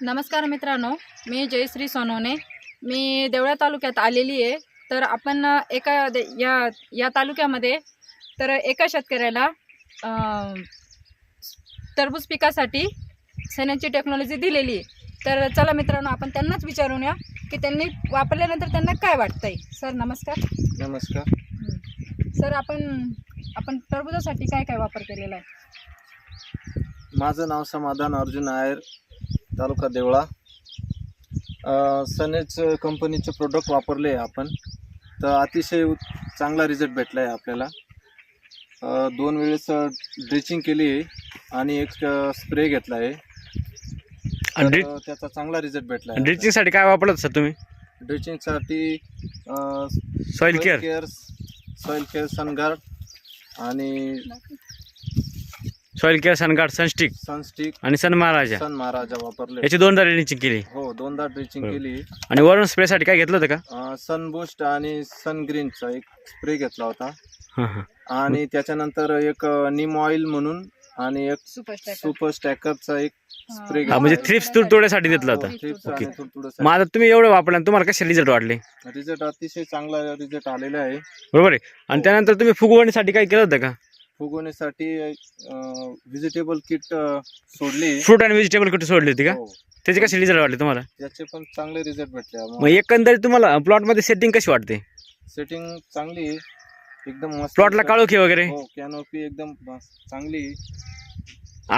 नमस्कार मित्रांनो, मी जयश्री सोनवणे. मी देवळा तालुक्यात आलेली आहे. तर आपण या तालुक्यामध्ये तर एका शेतकऱ्याला टरबूज पिकासाठी सन्याची टेक्नॉलॉजी दिलेली आहे. तर चला मित्रांनो, आपण त्यांनाच विचारूया की त्यांनी वापरल्यानंतर त्यांना काय वाटतंय. सर नमस्कार. नमस्कार. सर आपण टरबुजासाठी काय काय वापर केलेला आहे? माझं नाव समाधान अर्जुन आयर, तालुका देवळा. सनेज कंपनीचे प्रोडक्ट वापरले आपण, तर अतिशय चांगला रिझल्ट भेटला आहे आपल्याला. 2 वेळेस ड्रिचिंग केली आहे आणि एक स्प्रे घेतला आहे. त्याचा चांगला रिझल्ट भेटला आहे. ड्रिचिंगसाठी काय वापरलं सर तुम्ही? ड्रिचिंगसाठी सॉइल केअर सनगार्ड आणि सॉइल केअर सनगार्ड सनस्टिक आणि सन महाराजा वापरले. याची 2दा ड्रिचिंग केली. हो, 2दा ड्रिचिंग केली. आणि वरून स्प्रेसाठी काय घेतलं होतं का? सन बूस्ट आणि सन ग्रीनचा एक स्प्रे घेतला होता. हां. आणि त्याच्यानंतर एक नीम ऑइल म्हणून आणि एक सुपर स्टॅकरचा एक स्प्रे घेतला. म्हणजे थ्रिप्स तुडतुड्यासाठी घेतला होता. मग आता तुम्ही एवढं वापरलं, तुम्हाला कसे रिझल्ट वाटले? रिझल्ट अतिशय चांगला रिझल्ट आलेला आहे. बरोबर आहे. आणि त्यानंतर तुम्ही फुगवणीसाठी काय केलं होतं का? फुगवण्यासाठी व्हेजिटेबल किट सोडली. फ्रूट आणि व्हेजिटेबल किट सोडली होती का? त्याचे कसे रिझल्ट वाटले तुम्हाला? त्याचे पण चांगले रिझल्ट भेटले. मग एकंदरीत तुम्हाला प्लॉटमध्ये सेटिंग कशी वाटते? सेटिंग चांगली आहे, एकदम मस्त. प्लॉटला काळोखी वगैरे? हो, कॅनोपी एकदम चांगली.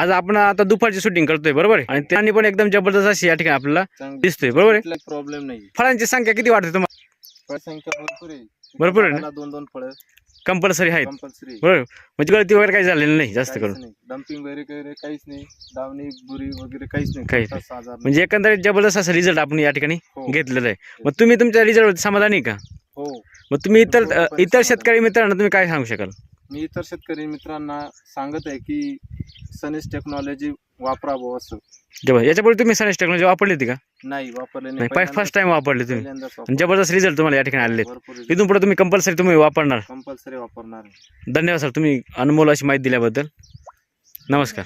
आज आपण आता दुपारची शूटिंग करतोय, बरोबर आहे. आणि त्यांनी पण एकदम जबरदस्त अशी या ठिकाणी आपल्याला दिसतोय, बरोबर आहे. प्रॉब्लेम नाही. फळांची संख्या किती वाटते तुम्हाला? फळसंख्या भरपूर आहे ना? 2 फळं कंपल्सरी आहेत, कंपल्सरी. बरोबर. म्हणजे गळती वगैरे काही झालेलं नाही जास्त करून? डम्पिंग वगैरे काहीच नाही, दावणी बुरी वगैरे काहीच नाही. म्हणजे एकंदरीत जबरदस्त असा रिझल्ट आपण या ठिकाणी घेतलेला आहे. मग तुम्ही तुमच्या रिझल्ट समाधानी का? हो. मग तुम्ही इतर शेतकरी मित्रांना तुम्ही काय सांगू शकाल? मी इतर शेतकरी मित्रांना सांगत आहे की सनेज टेक्नॉलॉजी वापरावं असं. याच्यापुढे तुम्ही सनेज टेक्नॉलॉजी वापरली होती का? नाही, वापरले नाही. फर्स्ट टाइम वापरली तुम्ही. पहिल्यांदाच जबरदस्त रिझल्ट तुम्हाला या ठिकाणी आले. इथून पुढे तुम्ही कंपल्सरी वापरणार? कंपल्सरी वापरणार. धन्यवाद सर, तुम्ही अनमोल अशी माहिती दिल्याबद्दल. नमस्कार.